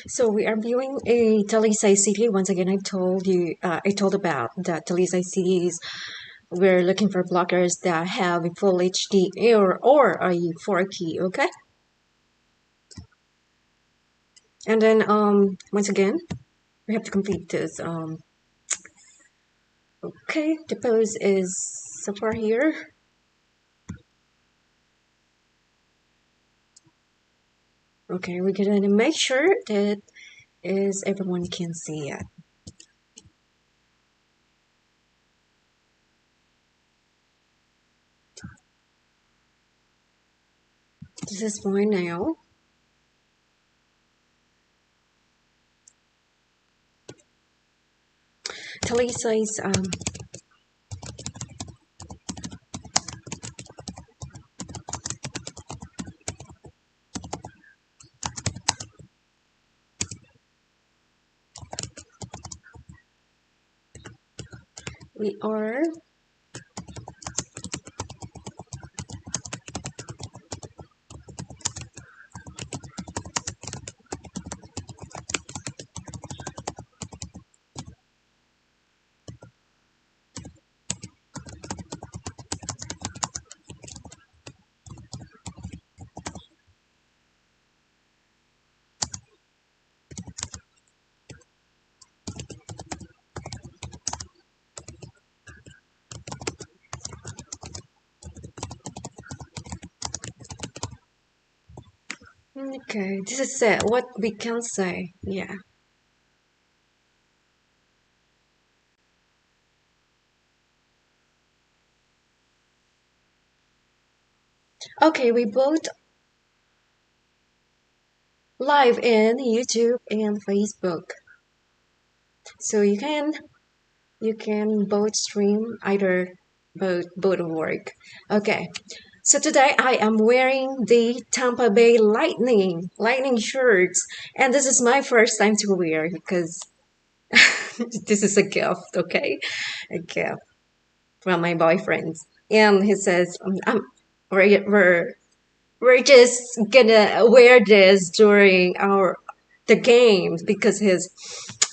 So we are viewing a Talisa city. Once again, I told about the Talisa cities. We're looking for bloggers that have a full HD or a 4K, okay? And then once again, we have to complete this. Okay, the pose is so far here. Okay, we're gonna make sure that is everyone can see it. This is fine now. Talisa is we are okay. This is it. What we can say, yeah. Okay, we both live in YouTube and Facebook. So you can both stream either both work. Okay. So today I am wearing the Tampa Bay Lightning shirts, and this is my first time to wear because this is a gift, okay? A gift from my boyfriend. And he says, we're just gonna wear this during the games because his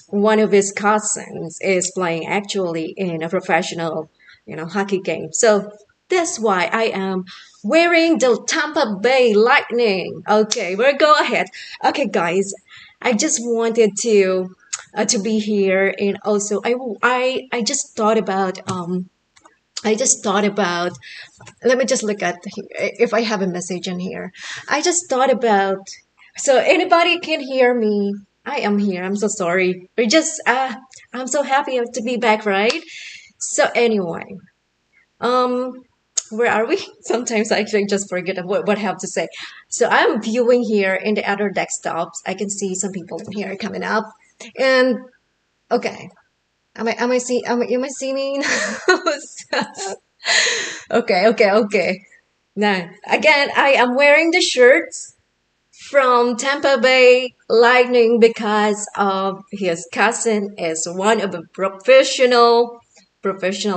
one of his cousins is playing actually in a professional, hockey game. So that's why I am wearing the Tampa Bay Lightning. Okay, we'll go ahead. Okay, guys, I just wanted to be here, and also I just thought about let me just look at if I have a message in here. I just thought about, so anybody can hear me. I am here. I'm so sorry. I'm so happy to be back, right? So anyway, um, where are we? Sometimes I actually just forget what I have to say. So I'm viewing here in the other desktops. I can see some people in here coming up, and okay. Am I see me? Okay. Now, again, I am wearing the shirts from Tampa Bay Lightning because of his cousin is one of the professional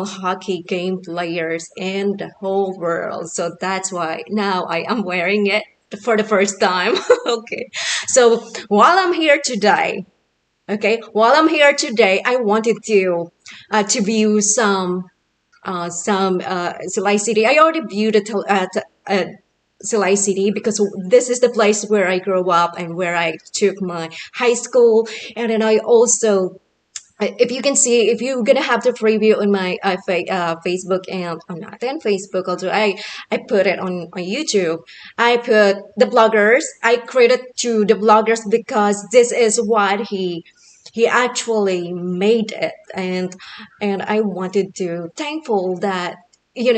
hockey game players in the whole world. So that's why now I am wearing it for the first time. Okay. So while I'm here today, I wanted to view some Silay City. I already viewed Silay City because this is the place where I grew up and where I took my high school. And then I also, if you can see, if you're gonna have the preview on my Facebook, and I'm not on Facebook, also I put it on YouTube. I put the bloggers. I created to the bloggers because this is what he actually made it, and I wanted to thankful that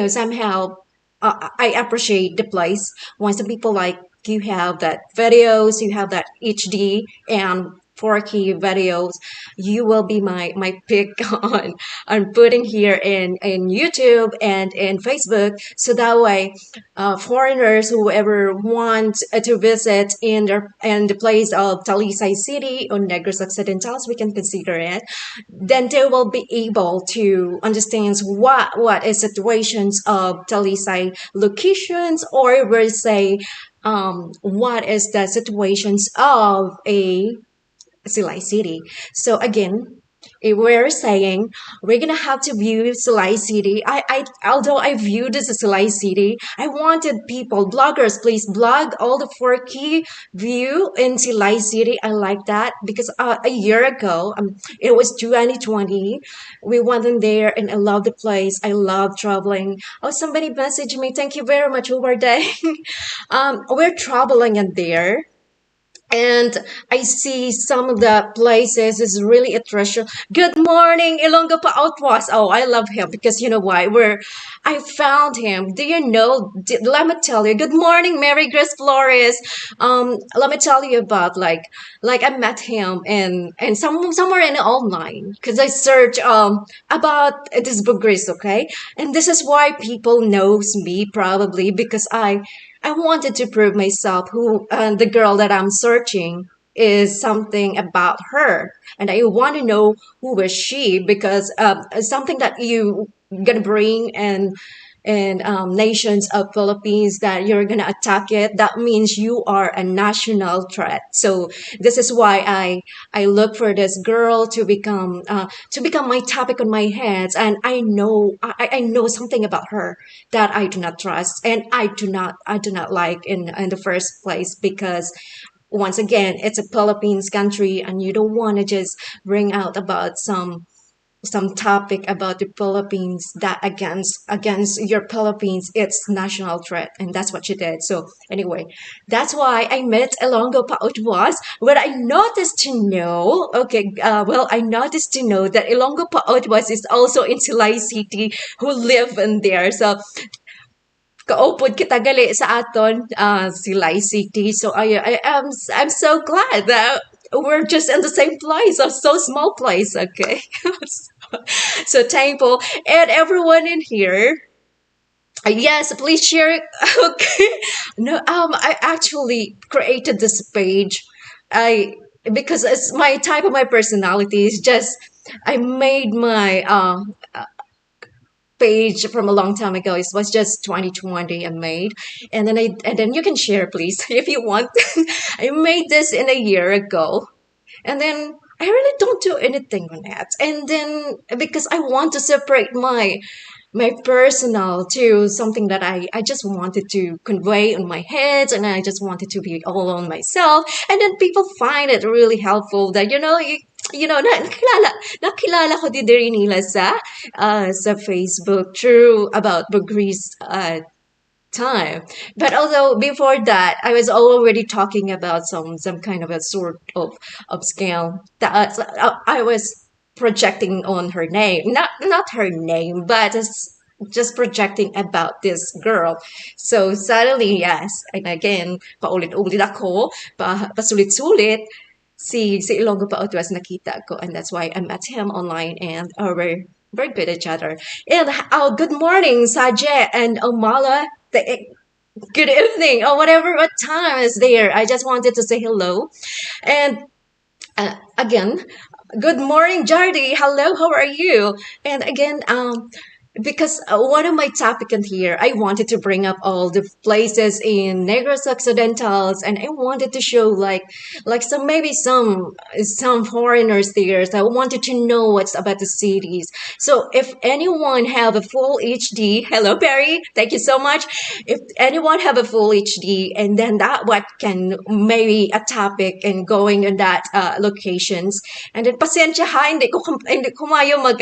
somehow I appreciate the place. Once the people like you have that videos, you have that HD and 4K videos, you will be my pick on putting here in YouTube and in Facebook, so that way foreigners whoever want to visit in the place of Talisa City or Negros Occidentals, we can consider it, then they will be able to understand what is situations of Talisa locations, or we'll say what is the situations of a Silay City. So again, we're saying we're gonna have to view Silay City. Although I view this as Silay City, I wanted people, bloggers, please blog all the 4 key view in Silay City. I like that because a year ago, it was 2020. We went in there and I love the place. I love traveling. Oh, somebody messaged me. Thank you very much, Uber Day. We're traveling in there and I see some of the places is really a treasure. Good morning, Ilonggo Pa Outwas. Oh, I love him because you know why? Where I found him. Do you know? Let me tell you. Good morning, Mary Grace Flores. Let me tell you about like I met him in somewhere in online because I search about this Bugris, okay? And this is why people knows me probably because I wanted to prove myself who the girl that I'm searching is something about her, and I want to know who is she because something that you gonna bring and nations of Philippines that you're gonna attack it. That means you are a national threat. So this is why I look for this girl to become my topic on my head, and I know something about her that I do not trust and I do not like in the first place because once again it's a Philippines country and you don't want to just bring out about some topic about the Philippines that against your Philippines it's national threat and that's what she did. So anyway, that's why I met Elongo Pautwas where I noticed to know I noticed to know that Elongo Pautwas is also in Silay City who live in there. So kaupod kita gali sa aton Silay City. So I'm so glad that we're just in the same place, a so small place, okay? So thankful. And everyone in here, yes, please share it. Okay. No, I actually created this page. I because it's my type of my personality is just I made my page from a long time ago. It was just 2020 I made. And then you can share please if you want. I made this in a year ago. And then I really don't do anything on that. And then because I want to separate my personal to something that I just wanted to convey on my head and I just wanted to be all on myself. And then people find it really helpful that, nakilala ko din rin nila sa Facebook through about Bugris time. But although before that, I was already talking about some kind of a sort of scale that I was projecting on her name, not her name, but just projecting about this girl. So suddenly, yes, and again, paulit-ulit ako, pasulit-sulit, si Ilonggo pa was nakita ko, and that's why I met him online, and we're very good at each other. And good morning, Sajeh and Omala. Good evening, or whatever what time is there. I just wanted to say hello, and again, good morning, Jardy. Hello, how are you? And again, because one of my topic in here, I wanted to bring up all the places in Negros Occidentals, and I wanted to show like some foreigners there. So I wanted to know what's about the cities. So if anyone have a full HD, hello Perry, thank you so much. If anyone have a full HD, and then that what can maybe a topic and going in that locations, and then pasensya ha, hindi ko mayo mag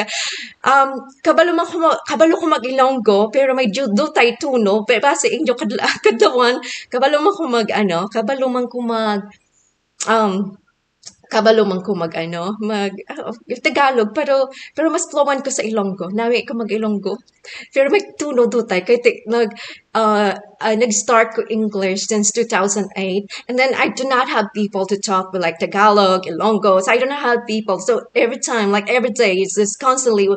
kabalo ko mag-Ilonggo pero may dutay tuno pero base inyo kadlawan kabalo man ko mag ano kabalo man ko mag um kabalo man ko mag ano mag Tagalog pero mas fluent ko sa Ilonggo nawi ko mag Ilonggo pero may tuno dutay kay nag-start ko English since 2008 and then I do not have people to talk with like Tagalog Ilonggo so I do not have people so every time like every day it's just constantly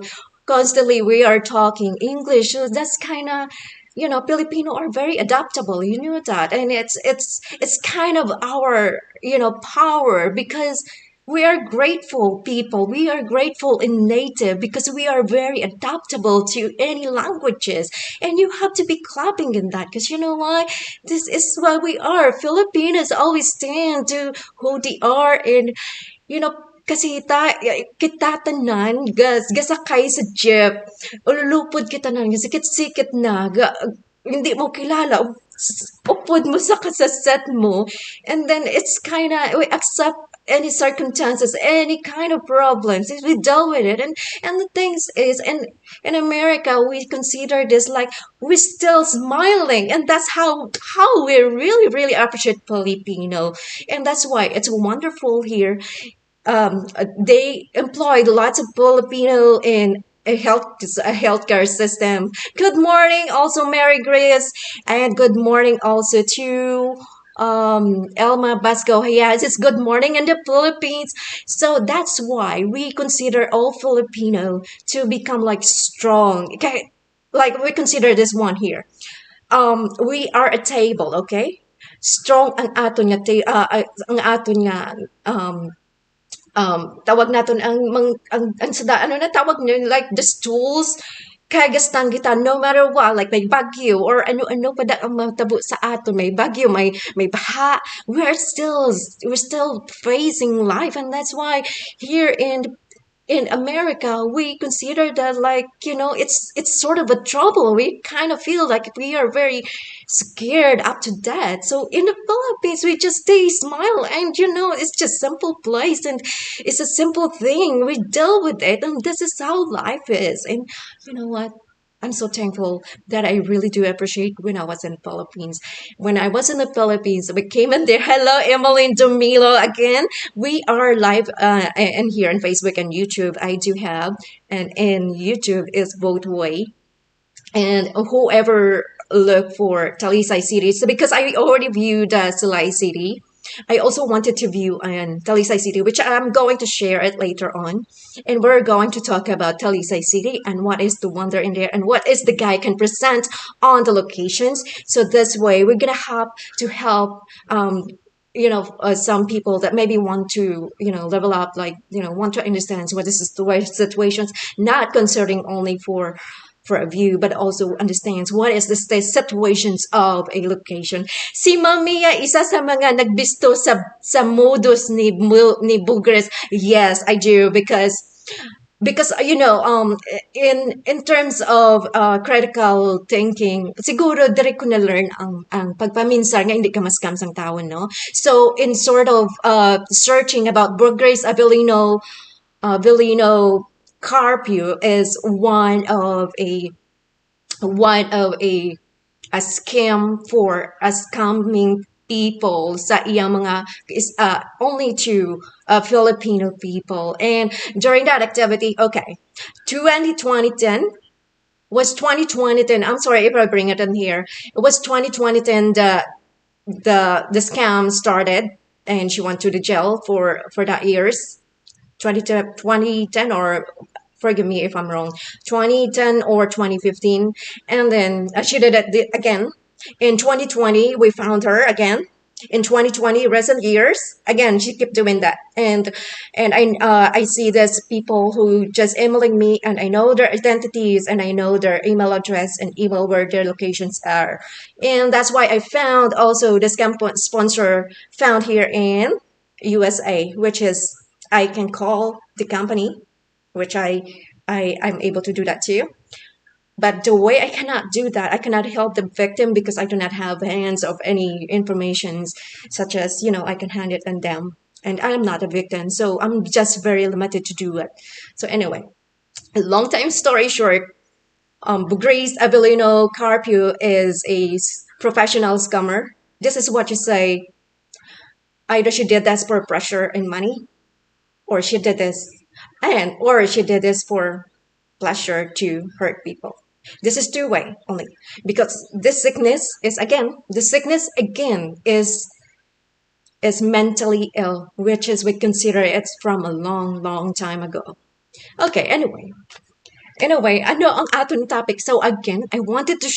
we are talking English. So that's kind of, Filipino are very adaptable. You knew that, and it's kind of our power because we are grateful people. We are grateful in native because we are very adaptable to any languages, and you have to be clapping in that because you know why? This is what we are. Filipinos always stand to who they are and you know, kasi kita tanan, gasakay sa jeep, ululupod kita nan, sikit-sikit na, hindi mo kilala, upod mo sa kasaset mo, and then it's kind of, we accept any circumstances, any kind of problems, we deal with it, and the things is, in America, we consider this like we're still smiling, and that's how we really really appreciate Filipino, and that's why it's wonderful here. They employed lots of Filipino in a healthcare system. Good morning, also Mary Grace, and good morning also to Elma Basco. Yes, it's good morning in the Philippines. So that's why we consider all Filipino to become like strong. Okay, like we consider this one here. We are a table, okay? Strong ang ato niya, ang ato niya tawag naton ang sada ano na tawag nyo like the stools kagastang kita no matter what like may bagyo or ano pa ang matabo sa aton may bagyo may baha we're still facing life and that's why here in America, we consider that like it's sort of a trouble. We kind of feel like we are very scared up to death. So in the Philippines, we just stay smile, and it's just simple place, and it's a simple thing. We deal with it, and this is how life is. And you know what? I'm so thankful that I really do appreciate when I was in the Philippines. When I was in the Philippines, we came in there. Hello, Emily Domilo again. We are live and here on Facebook and YouTube. I do have, and in YouTube is both way. And whoever look for Talisa City, so because I already viewed Salai City, I also wanted to view Talisay City, which I'm going to share it later on. And we're going to talk about Talisay City and what is the wonder in there and what is the guy can present on the locations. So this way, we're going to have to help some people that maybe want to, level up, like, want to understand what is the situations, not concerning only for a view, but also understands what is the situations of a location. Si Mamiya, isa sa mga nagbisto sa modus ni Bugres. Yes, I do because in terms of critical thinking siguro dire ko na learn ang pagpaminsar nga hindi ka mascam sang tao no so in sort of searching about Grace Avellino Carpio is one of a scam for a scamming people sa iyang mga is only to Filipino people. And during that activity, okay, 2010 was 2010. I'm sorry if I bring it in here. It was 2010 the scam started, and she went to the jail for that years. 2010 or forgive me if I'm wrong, 2010 or 2015. And then she did it again. In 2020, we found her again. In 2020, recent years, again, she kept doing that. And I see this people who just emailing me, and I know their identities, and I know their email address and email where their locations are. And that's why I found also the scam sponsor found here in USA, which is I can call the company, which I'm able to do that too. But the way I cannot do that, I cannot help the victim because I do not have hands of any information such as, I can hand it on them. And I am not a victim, so I'm just very limited to do it. So anyway, a long time story short, Grace Avellino Carpio is a professional scammer. This is what you say. Either she did this for pressure and money, or she did this or she did this for pleasure to hurt people. This is two-way only because the sickness again is mentally ill, which is we consider it's from a long time ago. Okay, anyway, ano ang aton topic? So again, I wanted to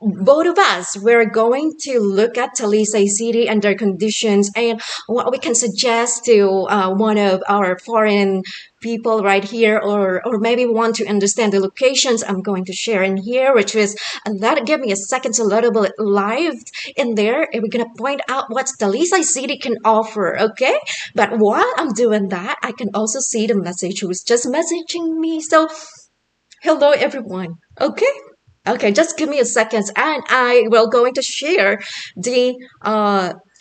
both of us, we're going to look at Talisay City and their conditions and what we can suggest to one of our foreign people right here, or maybe want to understand the locations I'm going to share in here, which is, and that give me a second to little bit live in there, and we're gonna point out what Talisa City can offer. Okay, but while I'm doing that, I can also see the message who's just messaging me. So hello everyone. Okay. Okay, just give me a second, and I will going to share the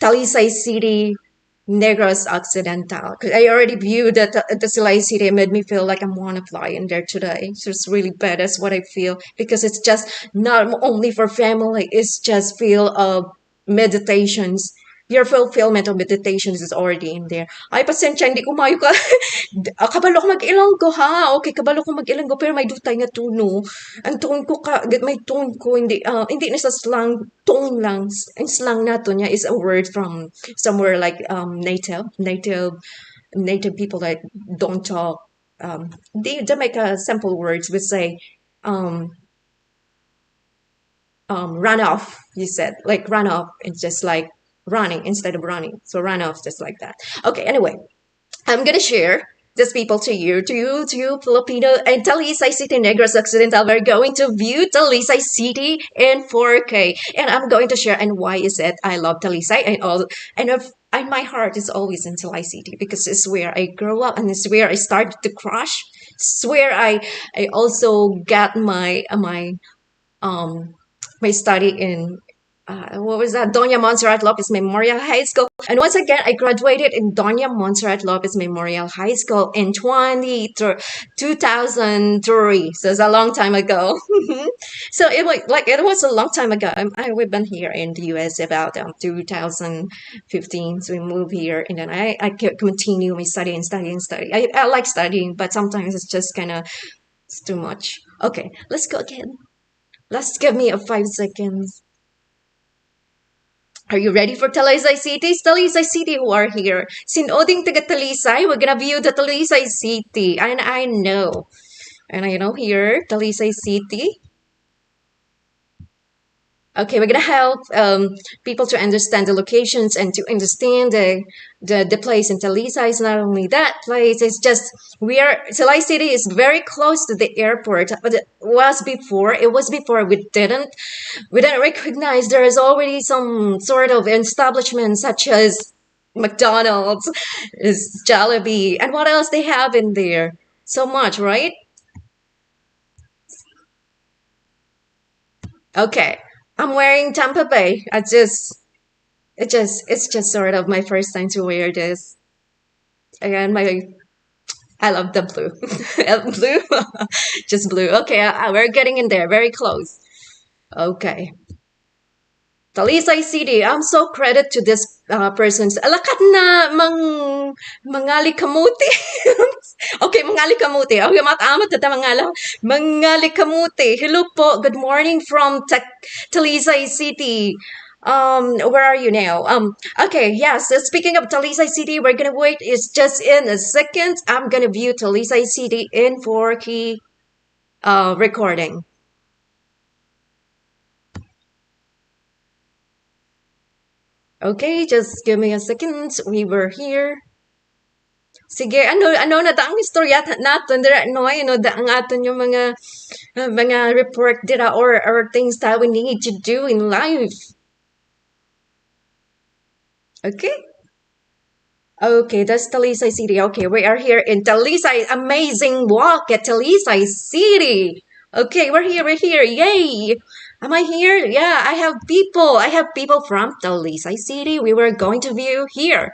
Talisay City Negros Occidental. Because I already viewed that the Silay City. It made me feel like I want to fly in there today. So it's really bad. That's what I feel, because it's just not only for family. It's just feel of meditations. Your fulfillment of meditations is already in there. Ay, pasensya, hindi ko mayo ka. Kabalo ko mag-ilonggo ha. Okay, kabalo ko mag-ilonggo, pero may dutay nga tuno. Ang tone ko may tone ko hindi na sa slang, tone lang. Ang slang nato niya is a word from somewhere like native people that don't talk. They make a simple words. We say um run off. You said like run off. It's just like running instead of running. So run off just like that. Okay. Anyway, I'm gonna share these people to you, Filipino, and Talisay City Negros Occidental. We're going to view Talisay City in 4K, and I'm going to share. And why is it I love Talisay and all, and my heart is always in Talisay City because it's where I grew up and it's where I started to crush. It's where I also got um my study in what was that? Doña Montserrat Lopez Memorial High School. And once again, I graduated in Doña Montserrat Lopez Memorial High School in 2003. So it's a long time ago. So it was a long time ago. We've been here in the US about 2015. So we moved here, and then I continue my study and study and study. I like studying, but sometimes it's just kind of it's too much. Okay, let's go again. Let's give me a 5 seconds. Are you ready for Talisay City? Talisay City who are here. Sinoding taga Talisay, we're gonna view the Talisay City. And I know. And I know here, Talisay City. Okay, we're gonna help people to understand the locations and to understand the place in Talisa. Is not only that place, it's just Talay City is very close to the airport, but it was before we didn't recognize there is already some sort of establishment such as McDonald's, is Jollibee, and what else they have in there? So much, right? Okay. I'm wearing Tampa Bay. It's just sort of my first time to wear this. Again, I love the blue. Blue, just blue. Okay, we're getting in there, very close. Okay. Talisay City. I'm so credit to this person's. Alakat na mangali kamuti. Okay, mangali kamuti. Okay, matamat na mangali kamuti. Hello po. Good morning from Talisay City. Where are you now? Okay, yes. So speaking of Talisay City, we're gonna wait. It's just in a second. I'm gonna view Talisay City in 4K recording. Okay, just give me a second. We were here. Sige, ano na daang istorya natin dira no, daang aton yung mga report dira or things that we need to do in life. Okay. Okay, that's Talisay City. Okay, we are here in Talisay. Amazing walk at Talisay City. Okay, we're here. Yay! Am I here? Yeah, I have people from Talisa City. We were going to view here.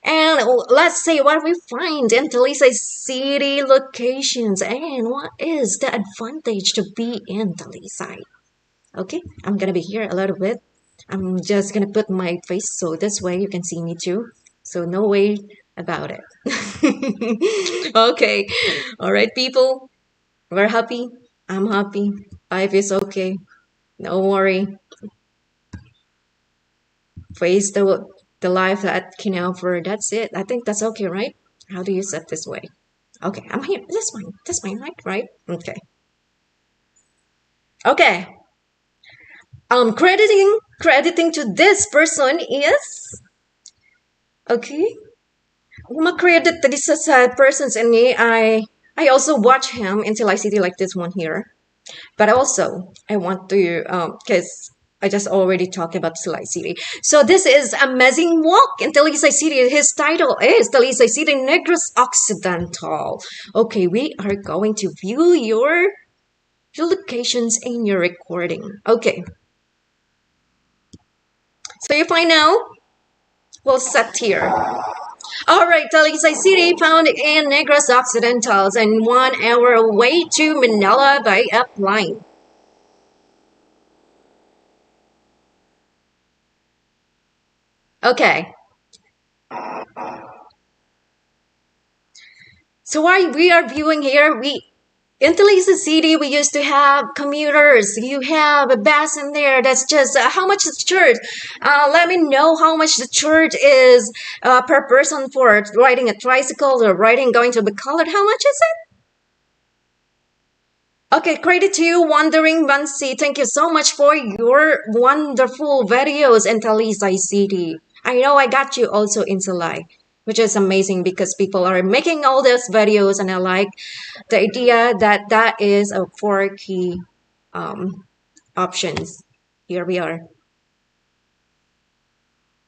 And let's see what we find in Talisa City locations and what is the advantage to be in Talisa. Okay, I'm gonna be here a little bit. I'm just gonna put my face so this way you can see me too. So no way about it. Okay, all right, people. We're happy. I'm happy. Life is okay. Don't worry. Face the life that can offer. That's it. I think that's okay, right? How do you set this way? Okay, I'm here. This one. This one, right? Okay. Okay. Crediting to this person is okay. Created Talisa persons in me. I also watch him until I see like this one here. But also, I want to, because I just already talked about Talisa City. So this is Amazing Walk in Talisa City. His title is Talisa City Negros Occidental. Okay, we are going to view your locations in your recording. Okay, so you find now, we'll set here. All right, Talisa City found in Negros Occidentals and 1 hour away to Manila by upline. Okay, so what we are viewing here, in Talisa City, we used to have commuters. You have a bus in there. That's just how much is the church? Let me know how much the church is per person for riding a tricycle or riding going to the college. How much is it? Okay, credit to you, Wandering Bansi. Thank you so much for your wonderful videos in Talisa City. I know I got you also in Salai, which is amazing because people are making all these videos, and I like the idea that that is a four key options. Here we are.